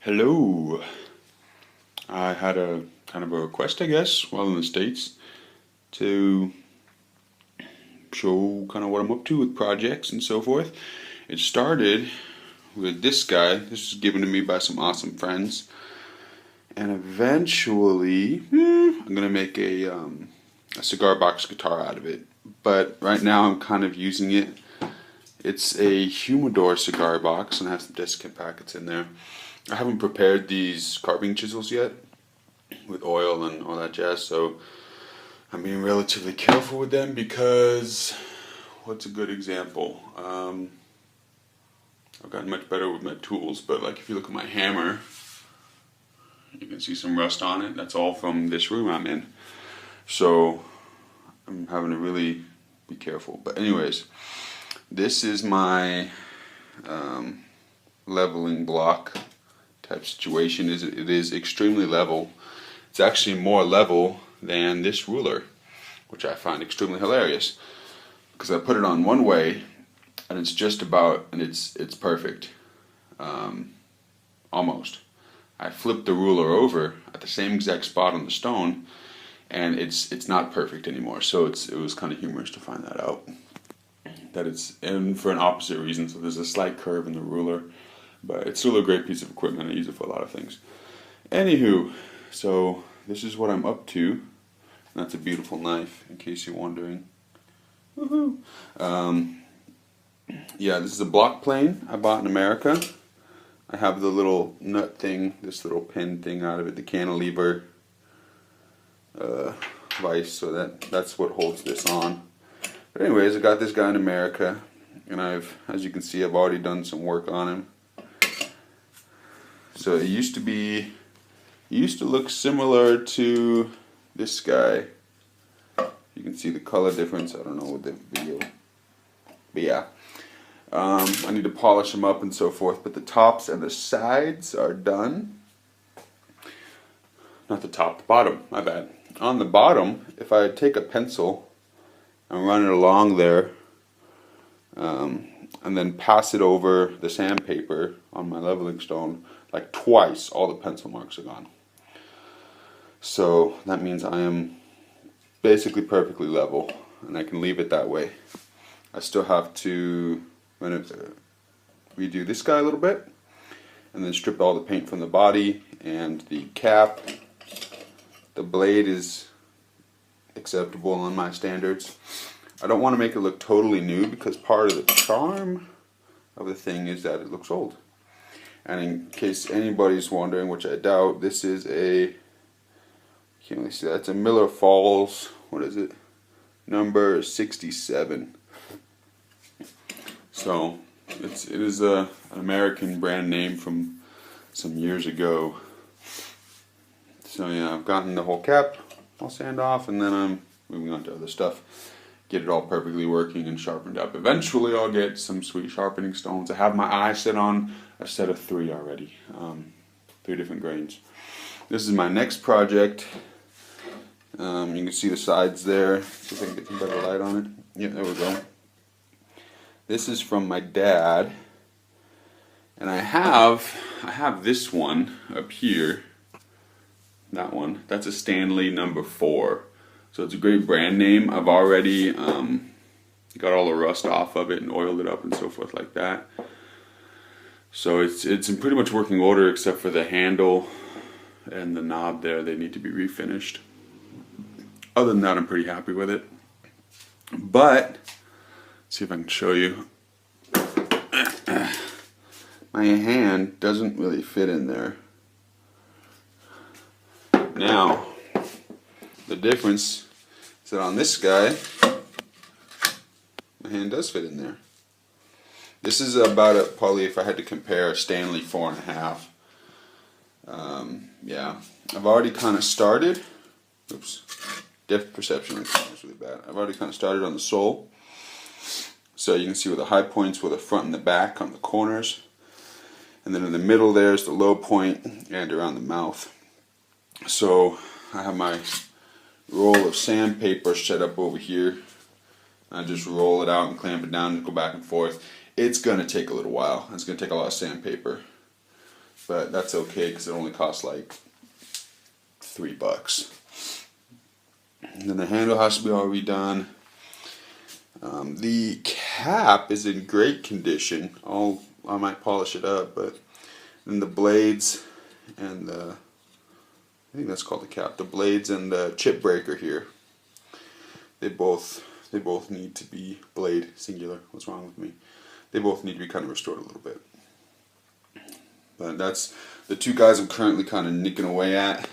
Hello. I had a kind of a request, I guess, while in the States to show kind of what I'm up to with projects and so forth. It started with this guy. This was given to me by some awesome friends. And eventually, I'm going to make a cigar box guitar out of it. But right now, I'm kind of using it. It's a humidor cigar box, and I have some desiccant packets in there. I haven't prepared these carving chisels yet with oil and all that jazz, so I'm being relatively careful with them because what's a good example? I've gotten much better with my tools, but like if you look at my hammer, you can see some rust on it. That's all from this room I'm in. So I'm having to really be careful. But anyways, this is my leveling block type situation. It is extremely level. It's actually more level than this ruler, which I find extremely hilarious because I put it on one way and it's just about, and it's perfect, almost. I flipped the ruler over at the same exact spot on the stone and it's not perfect anymore. So it was kind of humorous to find that out, that it's, and for an opposite reason. So there's a slight curve in the ruler, but it's still a great piece of equipment. I use it for a lot of things. Anywho, so this is what I'm up to. That's a beautiful knife, in case you're wondering. Woohoo! Yeah, this is a block plane I bought in America. I have the little nut thing, this little pin thing out of it, the cantilever vise, so that's what holds this on. But anyways, I got this guy in America, and as you can see, I've already done some work on him. So it used to look similar to this guy. You can see the color difference. I don't know with the video, but yeah. I need to polish them up and so forth, but the tops and the sides are done. Not the top, the bottom, my bad. On the bottom, if I take a pencil and run it along there, and then pass it over the sandpaper on my leveling stone, like twice, all the pencil marks are gone. So that means I am basically perfectly level, and I can leave it that way. I still have to redo this guy a little bit, and then strip all the paint from the body and the cap. The blade is acceptable on my standards. I don't want to make it look totally new because part of the charm of the thing is that it looks old. And in case anybody's wondering, which I doubt, this is a, can't really see that, it's a Miller Falls, what is it, number 67. So it is an American brand name from some years ago. So yeah, I've gotten the whole cap all sand off, and then I'm moving on to other stuff. Get it all perfectly working and sharpened up. Eventually I'll get some sweet sharpening stones. I have my eye set on a set of 3 already, 3 different grains. This is my next project. You can see the sides there. See if I can get some better light on it. Yeah, there we go. This is from my dad, and I have this one up here. That one. That's a Stanley number 4. So it's a great brand name. I've already got all the rust off of it and oiled it up and so forth like that. So it's in pretty much working order except for the handle and the knob there. They need to be refinished. Other than that, I'm pretty happy with it. But let's see if I can show you. My hand doesn't really fit in there. Now, the difference is that on this guy, my hand does fit in there. This is about probably, if I had to compare, a Stanley 4.5. Yeah, I've already kind of started. Oops, depth perception is really bad. I've already kind of started on the sole. So you can see where the high points were the front and the back on the corners. And then in the middle there's the low point and around the mouth. So I have my roll of sandpaper set up over here. I just roll it out and clamp it down and go back and forth. It's going to take a little while. It's going to take a lot of sandpaper. but that's okay because it only costs like $3. And then the handle has to be all redone. The cap is in great condition. I might polish it up, but then the blades and the, I think that's called the cap. The blades and the chip breaker here. They both need to be, blade singular. What's wrong with me? They both need to be kind of restored a little bit. But that's the two guys I'm currently kind of nicking away at.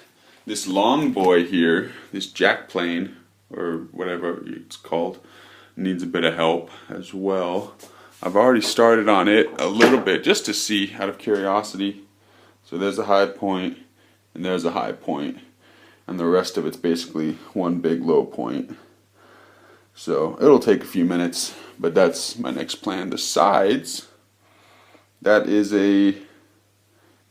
This long boy here, this jack plane or whatever it's called, needs a bit of help as well. I've already started on it a little bit just to see out of curiosity. So there's a high point and there's a high point, and the rest of it's basically one big low point. So it'll take a few minutes, but that's my next plan. The sides, that is a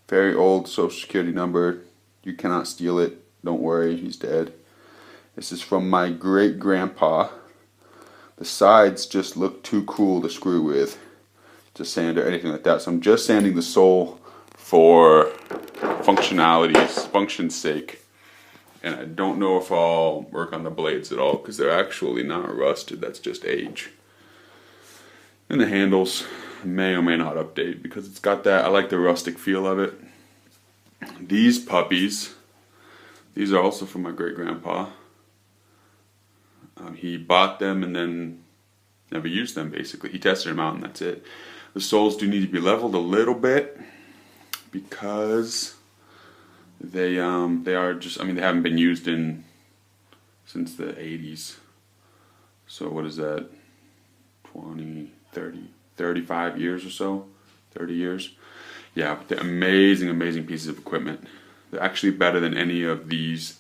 very old Social Security number. You cannot steal it. Don't worry, he's dead. This is from my great-grandpa. The sides just look too cool to screw with, to sand or anything like that. So I'm just sanding the sole for function's sake. And I don't know if I'll work on the blades at all because they're actually not rusted. That's just age. And the handles may or may not update because it's got that, I like the rustic feel of it. These puppies, these are also from my great-grandpa. He bought them and then never used them basically. He tested them out and that's it. The soles do need to be leveled a little bit because they are just, I mean, they haven't been used since the 80s. So what is that? 20, 30, 35 years or so? 30 years? Yeah, they're amazing, amazing pieces of equipment. They're actually better than any of these.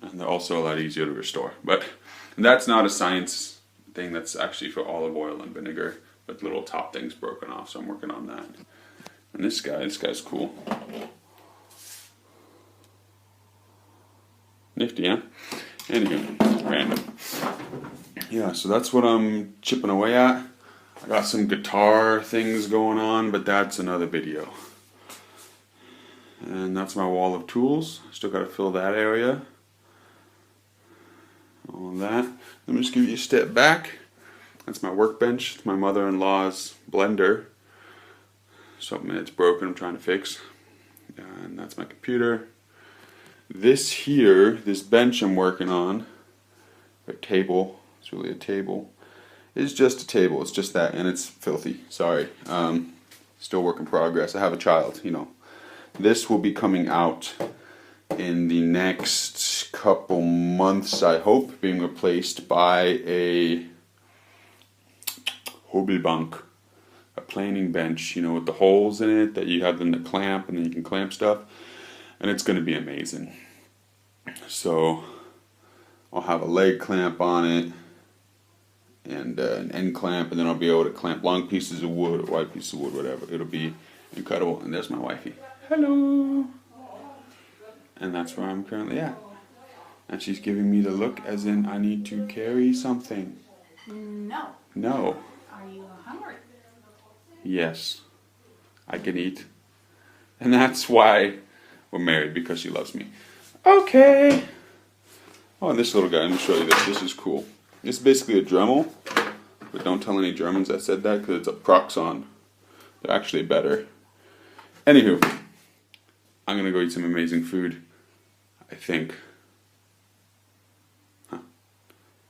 And they're also a lot easier to restore. But that's not a science thing. That's actually for olive oil and vinegar. But the little top thing's broken off, so I'm working on that. And this guy's cool. Nifty, huh? Anyway, random. Yeah, so that's what I'm chipping away at. I got some guitar things going on, but that's another video. And that's my wall of tools. Still got to fill that area. All of that. Let me just give you a step back. That's my workbench. It's my mother-in-law's blender. Something that's broken I'm trying to fix. And that's my computer. This here, this bench I'm working on, a table, it's really a table, is just a table. It's just that, and it's filthy. Sorry. Still work in progress. I have a child, you know. This will be coming out in the next couple months, I hope, being replaced by a Hobelbank, a planing bench, you know, with the holes in it that you have them to clamp, and then you can clamp stuff, and it's going to be amazing. So I'll have a leg clamp on it and an end clamp, and then I'll be able to clamp long pieces of wood or wide pieces of wood, whatever. It'll be incredible. And there's my wifey. Hello. And that's where I'm currently at. And she's giving me the look as in I need to carry something. No. No. Are you hungry? Yes. I can eat. And that's why we're married, because she loves me. Okay. Oh, and this little guy, let me show you this. This is cool. This is basically a Dremel, but don't tell any Germans I said that because it's a Proxon. They're actually better. Anywho, I'm going to go eat some amazing food, I think. Huh.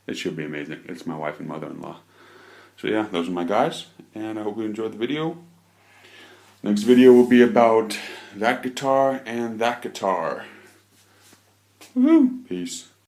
It should be amazing. It's my wife and mother-in-law. So yeah, those are my guys, and I hope you enjoyed the video. Next video will be about that guitar and that guitar. Woohoo! Peace.